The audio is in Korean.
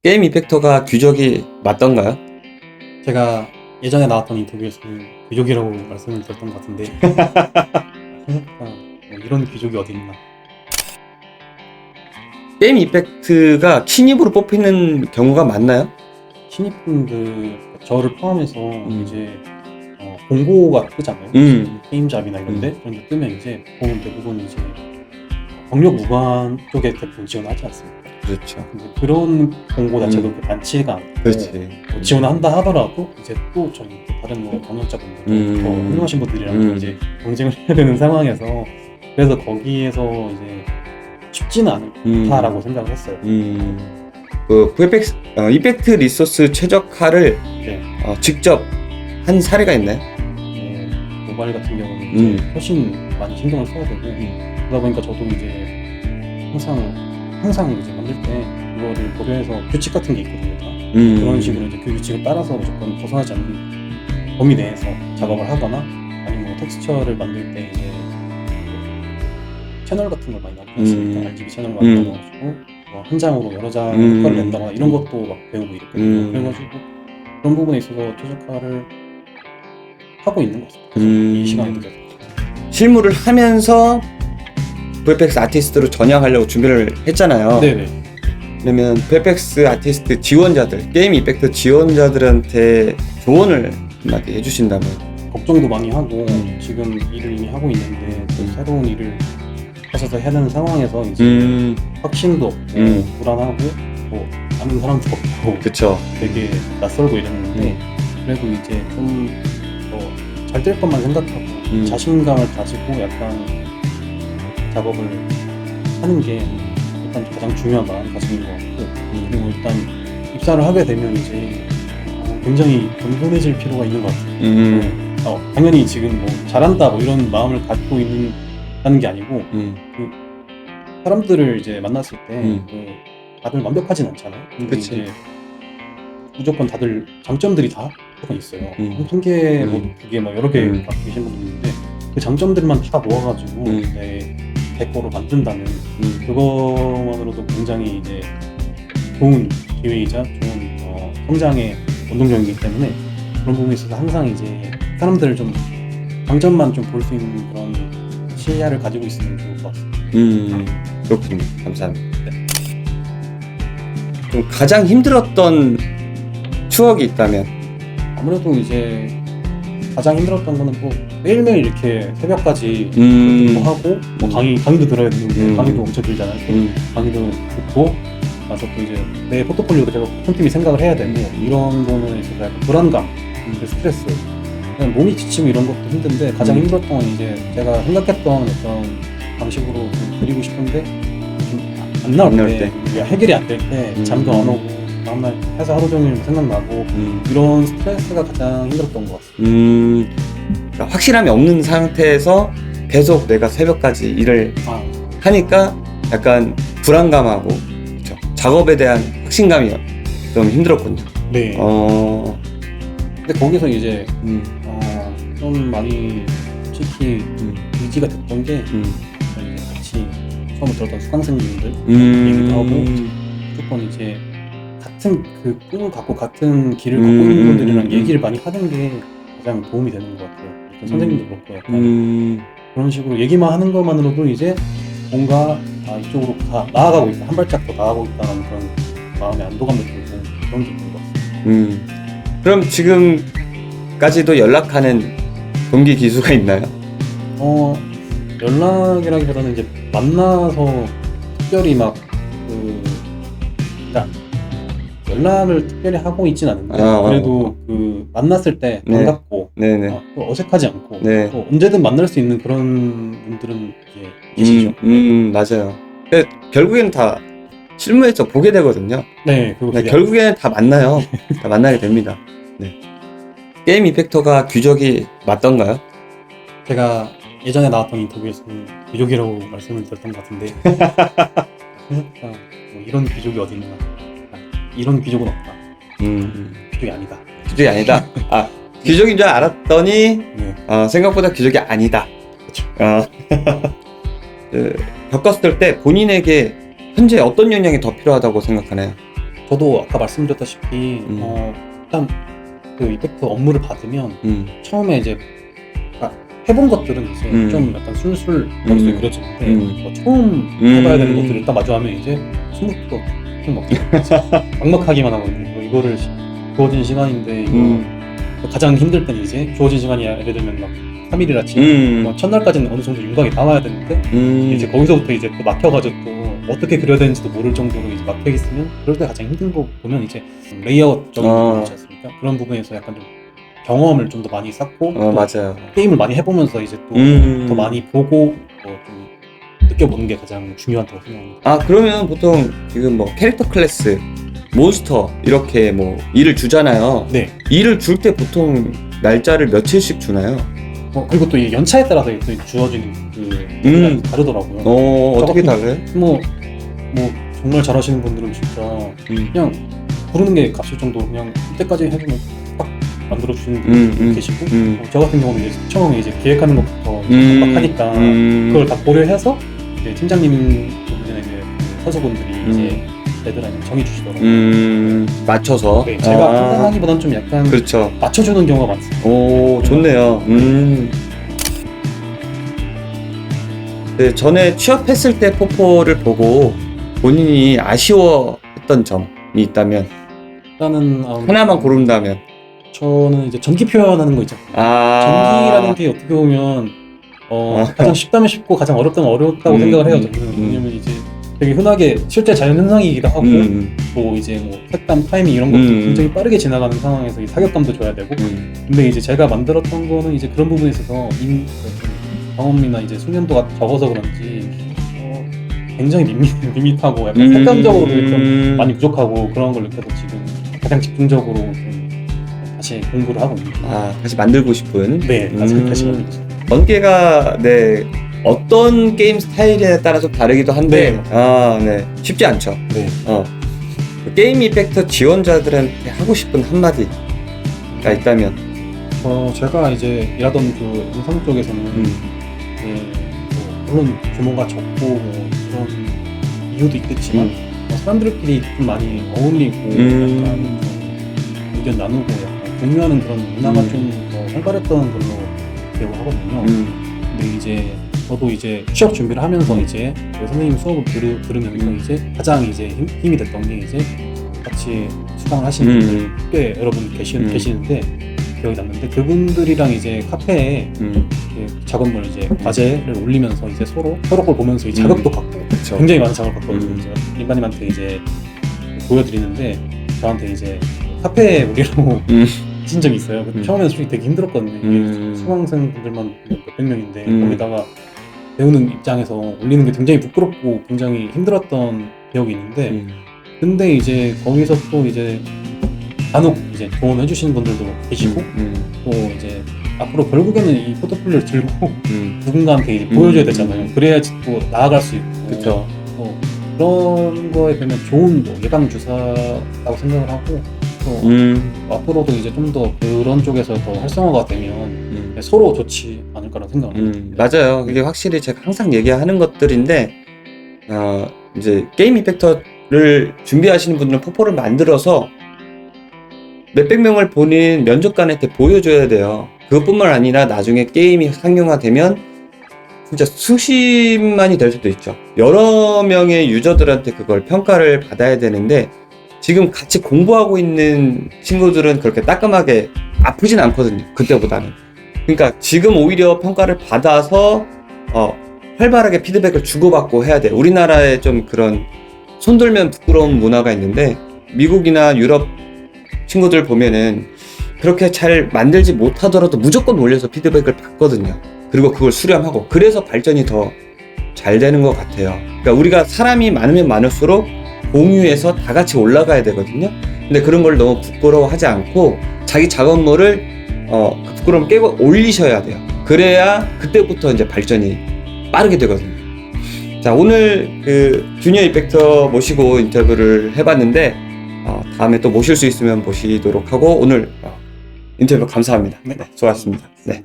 게임 이펙터가 귀족이 맞던가요? 제가 예전에 나왔던 인터뷰에서는 귀족이라고 말씀을 드렸던 것 같은데 생각보다 뭐 이런 귀족이 어디 있나. 게임 이펙트가 신입으로 뽑히는 경우가 많나요? 신입분들 저를 포함해서 이제 공고가 뜨잖아요. 게임잡이나 이런데 그런 데 뜨면 이제 보면 대부분 이제 경력 무관 쪽에 대부분 지원하지 않습니까? 그렇죠. 근데 그런 공고 자체도 많지가 않고 그렇지. 뭐 지원을 한다 하더라도 이제 또 저희 다른 뭐 경력자분들 더 훌륭하신 분들이랑 이제 경쟁을 해야 되는 상황에서 그래서 거기에서 이제 쉽지는 않다라고 생각을 했어요. 그 VFX 이펙트 리소스 최적화를 네. 직접 한 사례가 있나요? 모바일 같은 경우는 이제 훨씬 많이 신경을 써야 되고 그러다 보니까 저도 이제 항상 이제 만들 때 그거를 고려해서 규칙 같은 게 있거든요. 다. 그런 식으로 이제 그 규칙을 따라서 무조건 벗어나지 않는 범위 내에서 작업을 하거나 아니면 뭐 텍스처를 만들 때 이제 채널 같은 걸 많이 만들었으니까 RGB 채널 만들어가지고 뭐 한 장으로 여러 장 효과를 낸다거나 이런 것도 막 배우고 이랬거든요. 그래가지고 그런 부분에 있어서 최적화를 하고 있는 것 같습니다. 이 시간에도 계속. 실무를 하면서 VFX 아티스트로 전향하려고 준비를 했잖아요. 네네. 그러면 VFX 아티스트 지원자들, 게임 이펙트 지원자들한테 조언을 한마디 해주신다면? 걱정도 많이 하고 지금 일을 이미 하고 있는데 또 새로운 일을 하셔서 해야 되는 상황에서 이제 확신도 없고 불안하고 뭐 아는 사람도 없고 그쵸. 되게 낯설고 이랬는데 그래도 이제 좀 더 잘 될 것만 생각하고 자신감을 가지고 약간 작업을 하는 게 일단 가장 중요한 마음가짐인 것 같고 그리고 일단 입사를 하게 되면 이제 굉장히 겸손해질 필요가 있는 것 같아요. 당연히 지금 뭐 잘한다 뭐 이런 마음을 갖고 있는 게 아니고 그 사람들을 이제 만났을 때 다들 완벽하진 않잖아요. 근데 그치. 이제 무조건 다들 장점들이 다 조금 있어요. 한 개, 뭐 두 개, 뭐 여러 개 갖고 계신 분들 있는데 그 장점들만 다 모아가지고 내 거로 만든다는 그거만으로도 굉장히 이제 좋은 기회이자 좋은 성장의 원동력이기 때문에 그런 부분에 있어서 항상 이제 사람들을 좀 장점만 좀 볼 수 있는 그런 시야를 가지고 있으면 좋을 것 같습니다. 그렇군요. 감사합니다. 네. 좀 가장 힘들었던 추억이 있다면? 아무래도 이제 가장 힘들었던 거는 뭐 매일매일 이렇게 새벽까지 공부하고 뭐 강의도 들어야 되는데 강의도 엄청 길잖아요. 강의도 듣고 나서 또 이제 내 포트폴리오도 제가 틈틈이 생각을 해야 되고 이런 거는 있어서 약간 불안감, 스트레스 그냥 몸이 지치고 이런 것도 힘든데 가장 힘들었던 건 이제 제가 생각했던 어떤 방식으로 좀 그리고 싶은데 좀 안 나올 때 해결이 안 될 때 잠도 안 오고 다음날 회사 하루 종일 생각나고 이런 스트레스가 가장 힘들었던 것 같습니다. 그러니까 확실함이 없는 상태에서 계속 내가 새벽까지 일을 하니까 약간 불안감하고 그렇죠. 작업에 대한 확신감이 좀 힘들었군요. 네. 근데 거기서 이제 좀 많이 솔직히 의지가 됐던 게 이제 같이 처음 들었던 수강생분들 얘기도 하고 무조건 이제 같은 그 꿈을 갖고 같은 길을 걷고 있는 분들이랑 얘기를 많이 하는 게 가장 도움이 되는 것 같아요. 선생님도 그렇고 약간 그런 식으로 얘기만 하는 것만으로도 이제 뭔가 이쪽으로 다 나아가고 있다, 한 발짝 더 나아가고 있다는 그런 마음의 안도감도 들고 그런 게 있는 것 같습니다. 그럼 지금까지도 연락하는 동기 기수가 있나요? 연락이라기보다는 이제 만나서 특별히 막 그러니까 연락을 특별히 하고 있진 않은데 그래도 그 만났을 때 반갑고 또 어색하지 않고 또 언제든 만날 수 있는 그런 분들은 이제 계시죠. 맞아요. 결국에는 다 실무에서 보게 되거든요. 네, 결국에는 다 만나요. 다 만나게 됩니다. 네. 게임 이펙터가 귀족이 맞던가요? 제가 예전에 나왔던 인터뷰에서는 귀족이라고 말씀을 드렸던 것 같은데 뭐 이런 귀족이 어디 있나. 이런 귀족은 없다. 귀족이 아니다. 귀족이 아니다. 귀족인 줄 알았더니 생각보다 귀족이 아니다. 그렇죠. 겪었을 때 본인에게 현재 어떤 역량이 더 필요하다고 생각하나요? 저도 아까 말씀드렸다시피 일단 그 이펙터 업무를 받으면 처음에 이제 해본 것들은 이제 좀 약간 술술 머릿속에 그려지는데 뭐 처음 해봐야 되는 것들을 일단 마주하면 이제 숨부터 막 막막하기만 하거든요. 뭐 이거를 주어진 시간인데 이거 가장 힘들 때는 이제 주어진 시간이 예를 들면 막 3일이라 치면 뭐 첫날까지는 어느 정도 윤곽이 나와야 되는데 이제 거기서부터 이제 또 막혀가지고 또 어떻게 그려야 되는지도 모를 정도로 이제 막혀 있으면 그럴 때 가장 힘든 거 보면 이제 레이아웃적인 부분 있지 않습니까? 그런 부분에서 약간 좀 경험을 좀 더 많이 쌓고 또 맞아요. 게임을 많이 해보면서 이제 또 더 많이 보고 좀 느껴보는 게 가장 중요하다고 생각합니다. 아, 그러면 보통 지금 뭐 캐릭터 클래스, 몬스터 이렇게 뭐 일을 주잖아요. 네. 일을 줄 때 보통 날짜를 며칠씩 주나요? 그리고 또 이 연차에 따라서 또 주어지는 그 다르더라고요. 어떻게 다르요? 뭐 정말 잘하시는 분들은 진짜 그냥 부르는 게 값일 정도 그냥 그때까지 해주면 딱 만들어 주시는 분들 계시고 저 같은 경우는 이제 처음에 이제 기획하는 것부터 막 하니까 그걸 다 고려해서 이제 팀장님 분들이나 이제 서수분들이 이제 데드라인을 정해주시더라고요. 맞춰서. 네, 제가 판단하기보다는 좀 약간 그렇죠. 맞춰주는 경우가 많습니다. 오, 좋네요. 네, 전에 취업했을 때 포포를 보고 본인이 아쉬워했던 점이 있다면 일단은 하나만 고른다면. 저는 이제 전기 표현하는 거 있잖아요. 전기라는 게 어떻게 보면 가장 쉽다면 쉽고 가장 어렵다면 어렵다고 생각을 해요. 저는 왜냐면 이제 되게 흔하게 실제 자연 현상이기도 하고 또 이제 뭐 색감, 타이밍 이런 것도 굉장히 빠르게 지나가는 상황에서 이 사격감도 줘야 되고 근데 이제 제가 만들었던 거는 이제 그런 부분에 있어서 경험이나 이제 숙련도가 적어서 그런지 굉장히 밋밋하고 약간 색감적으로 좀 많이 부족하고 그런 걸 느껴서 지금 가장 집중적으로 좀 다시 공부를 하고 있습니다. 다시 만들고 싶은. 네, 다시 만들고 싶습니다. 번개가 어떤 게임 스타일에 따라 좀 다르기도 한데 네. 쉽지 않죠. 네. 게임 이펙터 지원자들한테 하고 싶은 한마디가 있다면 제가 이제 일하던 그 영상 쪽에서는 물론 규모가 적고 뭐 그런 이유도 있겠지만 사람들끼리 좀 많이 어울리고 약간 좀 의견 나누고 약간 공유하는 그런 문화가 좀 더 활발했던 걸로 기억하거든요. 근데 이제 저도 이제 취업 준비를 하면서 이제 그 선생님 수업을 들으면서 이제 가장 이제 힘이 됐던 게 이제 같이 수강을 하시는 분들 꽤 여러분 계시는데 기억이 났는데 그분들이랑 이제 카페에 작업물 이제 과제를 올리면서 이제 서로 걸 보면서 이제 자극도 받고 굉장히 많은 자극을 받거든요. 제가 민바님한테 이제 보여드리는데 저한테 이제 카페에 우리로 하신 적이 있어요. 처음에는 솔직히 되게 힘들었거든요. 이게 수강생분들만 몇백 명인데 거기다가 배우는 입장에서 올리는 게 굉장히 부끄럽고 굉장히 힘들었던 기억이 있는데 근데 이제 거기서 또 이제 간혹 이제 조언해 주시는 분들도 계시고 또 이제 앞으로 결국에는 이 포트폴리오를 들고 누군가한테 이제 보여줘야 되잖아요. 그래야지 또 나아갈 수 있고 그쵸. 그런 거에 보면 좋은 예방 주사라고 생각을 하고 또 앞으로도 이제 좀 더 그런 쪽에서 더 활성화가 되면 서로 좋지 않을까라는 생각을 합니다. 맞아요. 이게 확실히 제가 항상 얘기하는 것들인데 이제 게임 이펙터를 준비하시는 분들은 포포를 만들어서 몇백 명을 본인 면접관한테 보여줘야 돼요. 그것뿐만 아니라 나중에 게임이 상용화되면 진짜 수십만이 될 수도 있죠. 여러 명의 유저들한테 그걸 평가를 받아야 되는데 지금 같이 공부하고 있는 친구들은 그렇게 따끔하게 아프진 않거든요. 그때보다는. 그러니까 지금 오히려 평가를 받아서 활발하게 피드백을 주고받고 해야 돼요. 우리나라에 좀 그런 손들면 부끄러운 문화가 있는데 미국이나 유럽 친구들 보면은 그렇게 잘 만들지 못하더라도 무조건 올려서 피드백을 받거든요. 그리고 그걸 수렴하고 그래서 발전이 더 잘 되는 것 같아요. 그러니까 우리가 사람이 많으면 많을수록 공유해서 다 같이 올라가야 되거든요. 근데 그런 걸 너무 부끄러워하지 않고 자기 작업물을 그 부끄러움 깨고 올리셔야 돼요. 그래야 그때부터 이제 발전이 빠르게 되거든요. 자, 오늘 그 주니어 이펙터 모시고 인터뷰를 해봤는데 다음에 또 모실 수 있으면 모시도록 하고 오늘 인터뷰 감사합니다. 네. 수고하셨습니다. 네.